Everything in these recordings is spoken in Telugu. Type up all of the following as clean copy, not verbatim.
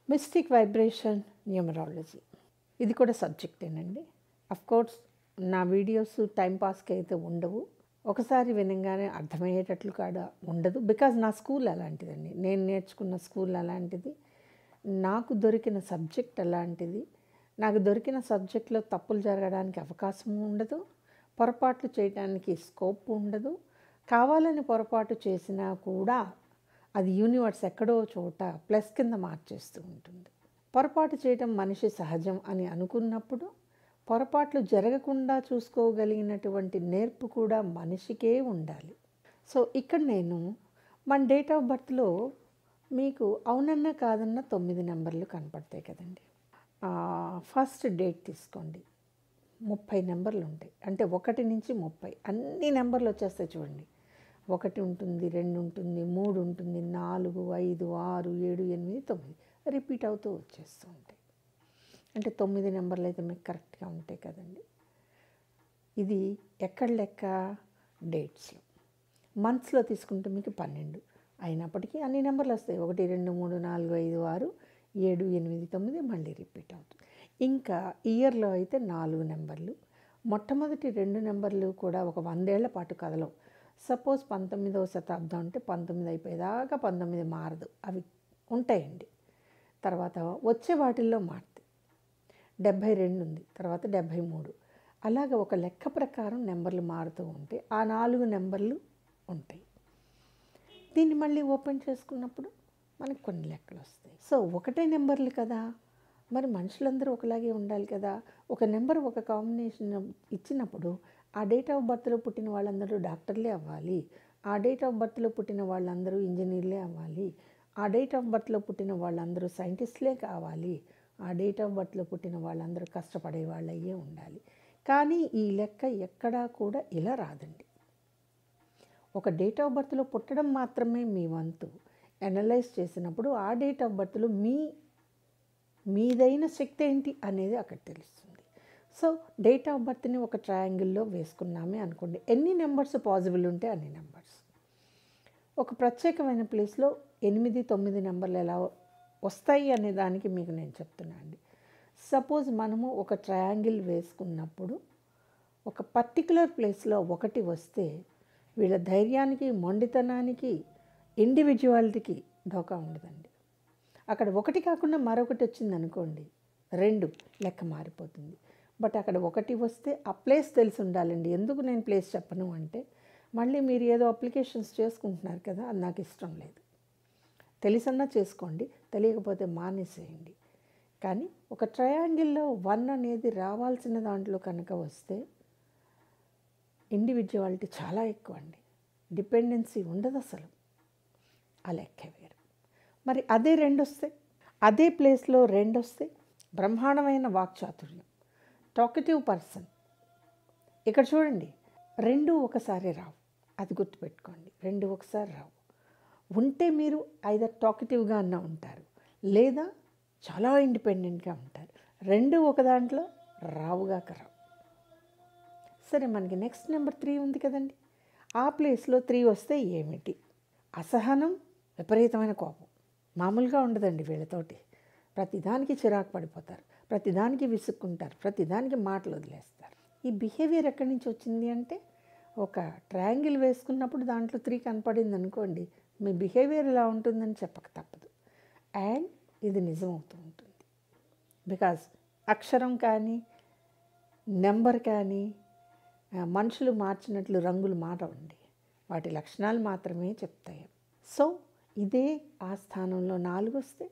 మిస్టిక్ వైబ్రేషన్ న్యూమరాలజీ ఇది కూడా సబ్జెక్టేనండి. కోర్స్ నా వీడియోస్ టైంపాస్కి అయితే ఉండవు. ఒకసారి వినగానే అర్థమయ్యేటట్లు కాడ ఉండదు. బికాజ్ నా స్కూల్ అలాంటిదండి. నేను నేర్చుకున్న స్కూల్ అలాంటిది. నాకు దొరికిన సబ్జెక్ట్ అలాంటిది. నాకు దొరికిన సబ్జెక్ట్లో తప్పులు జరగడానికి అవకాశం ఉండదు. పొరపాట్లు చేయడానికి స్కోప్ ఉండదు. కావాలని పొరపాటు చేసినా కూడా అది యూనివర్స్ ఎక్కడో చోట ప్లస్ కింద మార్చేస్తూ ఉంటుంది. పొరపాటు చేయటం మనిషి సహజం అని అనుకున్నప్పుడు పొరపాట్లు జరగకుండా చూసుకోగలిగినటువంటి నేర్పు కూడా మనిషికే ఉండాలి. సో ఇక్కడ నేను మన డేట్ ఆఫ్ బర్త్లో మీకు అవునన్నా కాదన్నా 9 నెంబర్లు కనపడతాయి కదండి. ఫస్ట్ డేట్ తీసుకోండి, 30 నెంబర్లు ఉంటాయి. అంటే 1 నుంచి 30 అన్ని నెంబర్లు వచ్చేస్తాయి చూడండి. 1 ఉంటుంది, 2 ఉంటుంది, 3 ఉంటుంది, 4, 5, 6, 7, 8, 9 రిపీట్ అవుతూ వచ్చేస్తూ ఉంటాయి. అంటే 9 నెంబర్లు అయితే మీకు కరెక్ట్గా ఉంటాయి కదండి. ఇది ఎక్కడ లెక్క? డేట్స్లో. మంత్స్లో తీసుకుంటే మీకు 12 అయినప్పటికీ అన్ని నెంబర్లు వస్తాయి. 1, 2, 3, 4, 5, 6, 7, 8, 9 మళ్ళీ రిపీట్ అవుతుంది. ఇంకా ఇయర్లో అయితే 4 నెంబర్లు. మొట్టమొదటి 2 నెంబర్లు కూడా ఒక 100 ఏళ్ల పాటు కదలవు. సపోజ్ 19వ శతాబ్దం అంటే 19 అయిపోయేదాకా 19 మారదు, అవి ఉంటాయండి. తర్వాత వచ్చే వాటిల్లో మారుతాయి. 72 ఉంది, తర్వాత 73. అలాగ ఒక లెక్క ప్రకారం నెంబర్లు మారుతూ ఉంటే ఆ 4 నెంబర్లు ఉంటాయి. దీన్ని మళ్ళీ ఓపెన్ చేసుకున్నప్పుడు మనకు కొన్ని లెక్కలు వస్తాయి. సో ఒకటే నెంబర్లు కదా, మరి మనుషులందరూ ఒకలాగే ఉండాలి కదా. ఒక నెంబర్ ఒక కాంబినేషన్ ఇచ్చినప్పుడు ఆ డేట్ ఆఫ్ బర్త్లో పుట్టిన వాళ్ళందరూ డాక్టర్లే అవ్వాలి, ఆ డేట్ ఆఫ్ బర్త్లో పుట్టిన వాళ్ళందరూ ఇంజనీర్లే అవ్వాలి, ఆ డేట్ ఆఫ్ బర్త్లో పుట్టిన వాళ్ళందరూ సైంటిస్టులే కావాలి, ఆ డేట్ ఆఫ్ బర్త్లో పుట్టిన వాళ్ళందరూ కష్టపడే వాళ్ళయ్యే ఉండాలి. కానీ ఈ లెక్క ఎక్కడా కూడా ఇలా రాదండి. ఒక డేట్ ఆఫ్ బర్త్లో పుట్టడం మాత్రమే మీ వంతు. అనలైజ్ చేసినప్పుడు ఆ డేట్ ఆఫ్ బర్త్లో మీదైన శక్తి ఏంటి అనేది అక్కడ తెలుస్తుంది. సో డేట్ ఆఫ్ బర్త్ని ఒక ట్రయాంగిల్లో వేసుకున్నామే అనుకోండి, ఎన్ని నెంబర్స్ పాసిబుల్ ఉంటే అన్ని నెంబర్స్. ఒక ప్రత్యేకమైన ప్లేస్లో 8, 9 నెంబర్లు ఎలా వస్తాయి అనే దానికి మీకు నేను చెప్తున్నా అండి. సపోజ్ మనము ఒక ట్రయాంగిల్ వేసుకున్నప్పుడు ఒక పర్టికులర్ ప్లేస్లో 1 వస్తే వీళ్ళ ధైర్యానికి, మొండితనానికి, ఇండివిజువాలిటీకి ధోకా ఉండదండి. అక్కడ 1 కాకుండా మరొకటి వచ్చింది అనుకోండి, 2 లెక్క మారిపోతుంది. బట్ అక్కడ 1 వస్తే ఆ ప్లేస్ తెలిసి ఉండాలండి. ఎందుకు నేను ప్లేస్ చెప్పను అంటే, మళ్ళీ మీరు ఏదో అప్లికేషన్స్ చేసుకుంటున్నారు కదా, అది నాకు ఇష్టం లేదు. తెలిసన్నా చేసుకోండి, తెలియకపోతే మానేసేయండి. కానీ ఒక ట్రయాంగిల్లో 1 అనేది రావాల్సిన దాంట్లో కనుక వస్తే ఇండివిజువాలిటీ చాలా ఎక్కువ అండి, డిపెండెన్సీ ఉండదు అసలు. ఆ లెక్క వేరు. మరి అదే 2 వస్తే, అదే ప్లేస్లో 2 వస్తే బ్రహ్మాండమైన వాక్చాతుర్యం, టాకటివ్ పర్సన్. ఇక్కడ చూడండి, 2 ఒకసారి రావు, అది గుర్తుపెట్టుకోండి. 2 ఒకసారి రావు. ఉంటే మీరు ఐదర్ టాకటివ్గా అన్న ఉంటారు, లేదా చాలా ఇండిపెండెంట్గా ఉంటారు. 2 ఒక దాంట్లో రావుగాక రావు. సరే, మనకి నెక్స్ట్ నెంబర్ 3 ఉంది కదండి. ఆ ప్లేస్లో 3 వస్తే ఏమిటి? అసహనం, విపరీతమైన కోపం. మామూలుగా ఉండదండి వీళ్ళతోటి. ప్రతిదానికి చిరాకు పడిపోతారు, ప్రతిదానికి విసుక్కుంటారు, ప్రతిదానికి మాటలు వదిలేస్తారు. ఈ బిహేవియర్ ఎక్కడి నుంచి వచ్చింది అంటే, ఒక ట్రయాంగిల్ వేసుకున్నప్పుడు దాంట్లో 3 కనపడింది అనుకోండి, మీ బిహేవియర్ ఇలా ఉంటుందని చెప్పక తప్పదు. అండ్ ఇది నిజమవుతూ ఉంటుంది. బికాజ్ అక్షరం కానీ నెంబర్ కానీ మనుషులు మార్చినట్లు రంగులు మారవండి, వాటి లక్షణాలు మాత్రమే చెప్తాయి. సో ఇదే ఆ స్థానంలో 4 వస్తే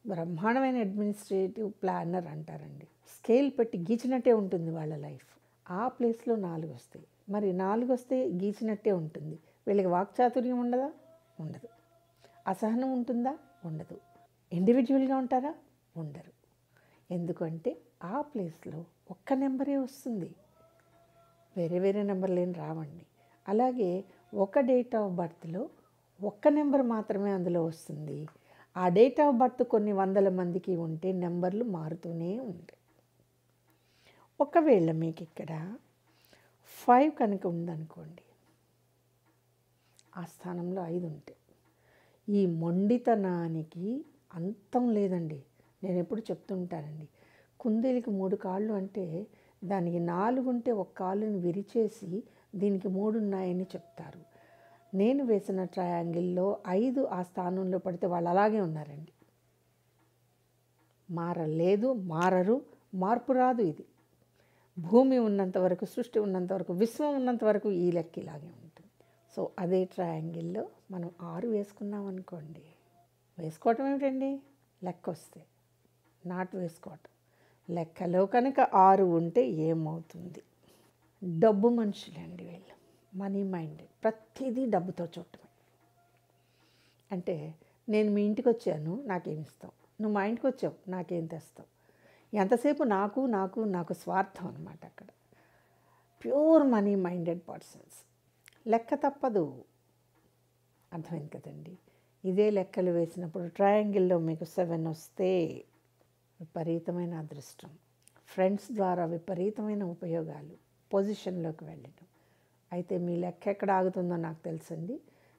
బ్రహ్మాండమైన అడ్మినిస్ట్రేటివ్ ప్లానర్ అంటారండి. స్కేల్ పెట్టి గీచినట్టే ఉంటుంది వాళ్ళ లైఫ్. ఆ ప్లేస్లో 4 వస్తాయి. మరి 4 వస్తే గీచినట్టే ఉంటుంది. వీళ్ళకి వాక్చాతుర్యం ఉండదా? ఉండదు. అసహనం ఉంటుందా? ఉండదు. ఇండివిజువల్గా ఉంటారా? ఉండరు. ఎందుకంటే ఆ ప్లేస్లో ఒక్క నెంబరే వస్తుంది, వేరే వేరే నెంబర్లు ఏం రావండి. అలాగే ఒక డేట్ ఆఫ్ బర్త్లో ఒక్క నెంబర్ మాత్రమే అందులో వస్తుంది. ఆ డేట్ ఆఫ్ బర్త్ కొన్ని వందల మందికి ఉంటే నెంబర్లు మారుతూనే ఉంటాయి. ఒకవేళ మీకు ఇక్కడ 5 కనుక ఉందనుకోండి, ఆ స్థానంలో 5 ఉంటాయి. ఈ మొండితనానికి అంతం లేదండి. నేను ఎప్పుడు చెప్తుంటానండి, కుందేలుకి 3 కాళ్ళు అంటే దానికి 4 ఉంటే ఒక కాలుని విరిచేసి దీనికి 3 ఉన్నాయని చెప్తారు. నేను వేసిన ట్రయాంగిల్లో 5 ఆ స్థానంలో పడితే వాళ్ళు అలాగే ఉన్నారండి. మారలేదు, మారరు, మార్పు రాదు. ఇది భూమి ఉన్నంత వరకు, సృష్టి ఉన్నంత వరకు, విశ్వం ఉన్నంత వరకు ఈ లెక్క ఇలాగే ఉంటుంది. సో అదే ట్రయాంగిల్లో మనం 6 వేసుకున్నాం అనుకోండి, వేసుకోవటం ఏమిటండి, లెక్క వస్తే నాట్ వేసుకోవటం. లెక్కలో కనుక 6 ఉంటే ఏమవుతుంది? డబ్బు మనుషులండి వీళ్ళు, మనీ మైండెడ్, ప్రతిదీ డబ్బుతో చూడటమే. అంటే నేను మీ ఇంటికి వచ్చాను, నాకేమి ఇస్తావు, నువ్వు మా ఇంటికి వచ్చావు, నాకేం తెస్తావు, ఎంతసేపు నాకు నాకు నాకు స్వార్థం అనమాట. అక్కడ ప్యూర్ మనీ మైండెడ్ పర్సన్స్. లెక్క తప్పదు, అర్థమైంది కదండి. ఇదే లెక్కలు వేసినప్పుడు ట్రయాంగిల్లో మీకు 7 వస్తే విపరీతమైన అదృష్టం, ఫ్రెండ్స్ ద్వారా విపరీతమైన ఉపయోగాలు, పొజిషన్లోకి వెళ్ళడం. అయితే మీ లెక్క ఎక్కడ ఆగుతుందో నాకు తెలుసండి.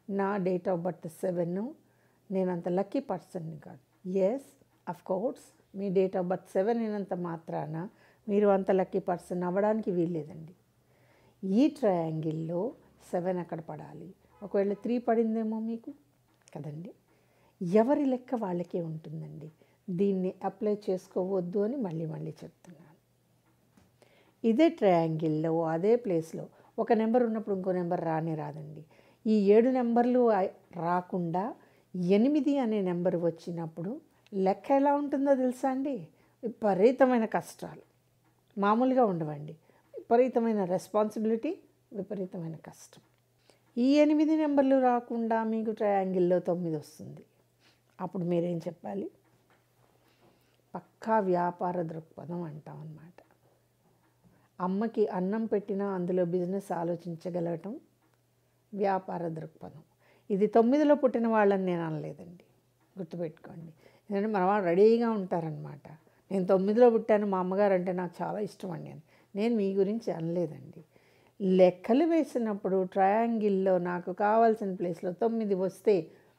నా డేట్ ఆఫ్ బర్త్ 7, నేను అంత లక్కీ పర్సన్ని కాదు. ఎస్, అఫ్ కోర్స్ మీ డేట్ ఆఫ్ బర్త్ 7 అయినంత మాత్రాన మీరు అంత లక్కీ పర్సన్ అవ్వడానికి వీల్లేదండి. ఈ ట్రయాంగిల్లో 7 అక్కడ పడాలి. ఒకవేళ 3 పడిందేమో మీకు కదండి. ఎవరి లెక్క వాళ్ళకే ఉంటుందండి. దీన్ని అప్లై చేసుకోవద్దు అని మళ్ళీ మళ్ళీ చెప్తున్నాను. ఇదే ట్రయాంగిల్లో అదే ప్లేస్లో ఒక నెంబర్ ఉన్నప్పుడు ఇంకో నెంబర్ రాదండి. ఈ 7 నెంబర్లు రాకుండా 8 అనే నెంబర్ వచ్చినప్పుడు లెక్క ఎలా ఉంటుందో తెలుసా అండి? విపరీతమైన కష్టాలు మామూలుగా ఉండవండి. విపరీతమైన రెస్పాన్సిబిలిటీ, విపరీతమైన కష్టం. ఈ 8 నెంబర్లు రాకుండా మీకు ట్రయాంగిల్లో 9 వస్తుంది. అప్పుడు మీరేం చెప్పాలి? పక్కా వ్యాపార దృక్పథం అంటాం అన్నమాట. అమ్మకి అన్నం పెట్టినా అందులో బిజినెస్ ఆలోచించగలగటం వ్యాపార దృక్పథం. ఇది 9లో పుట్టిన వాళ్ళని నేను అనలేదండి, గుర్తుపెట్టుకోండి. ఎందుకంటే మన వాళ్ళు రెడీగా ఉంటారనమాట. నేను 9లో పుట్టాను, మా అమ్మగారు అంటే నాకు చాలా ఇష్టం అండి అని. నేను మీ గురించి అనలేదండి. లెక్కలు వేసినప్పుడు ట్రయాంగిల్లో నాకు కావాల్సిన ప్లేస్లో 9 వస్తే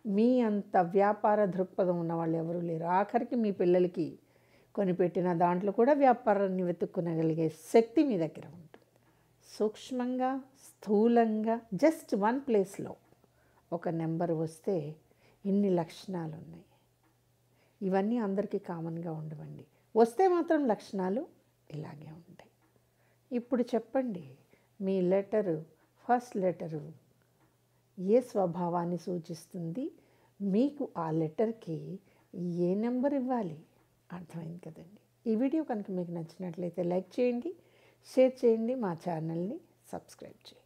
మీ అంత వ్యాపార దృక్పథం ఉన్న వాళ్ళు ఎవరూ లేరు. ఆఖరికి మీ పిల్లలకి కొనిపెట్టిన దాంట్లో కూడా వ్యాపారాన్ని వెతుక్కునగలిగే శక్తి మీ దగ్గర ఉంటుంది. సూక్ష్మంగా, స్థూలంగా జస్ట్ 1 ప్లేస్లో ఒక నెంబర్ వస్తే ఇన్ని లక్షణాలు ఉన్నాయి. ఇవన్నీ అందరికీ కామన్గా ఉండవండి. వస్తే మాత్రం లక్షణాలు ఇలాగే ఉంటాయి. ఇప్పుడు చెప్పండి, మీ లెటరు, ఫస్ట్ లెటరు ఏ స్వభావాన్ని సూచిస్తుంది? మీకు ఆ లెటర్కి ఏ నెంబర్ ఇవ్వాలి? అర్థమైంది కదండి. ఈ వీడియో కనుక మీకు నచ్చినట్లయితే లైక్ చేయండి, షేర్ చేయండి, మా ఛానల్ని సబ్స్క్రైబ్ చేయండి.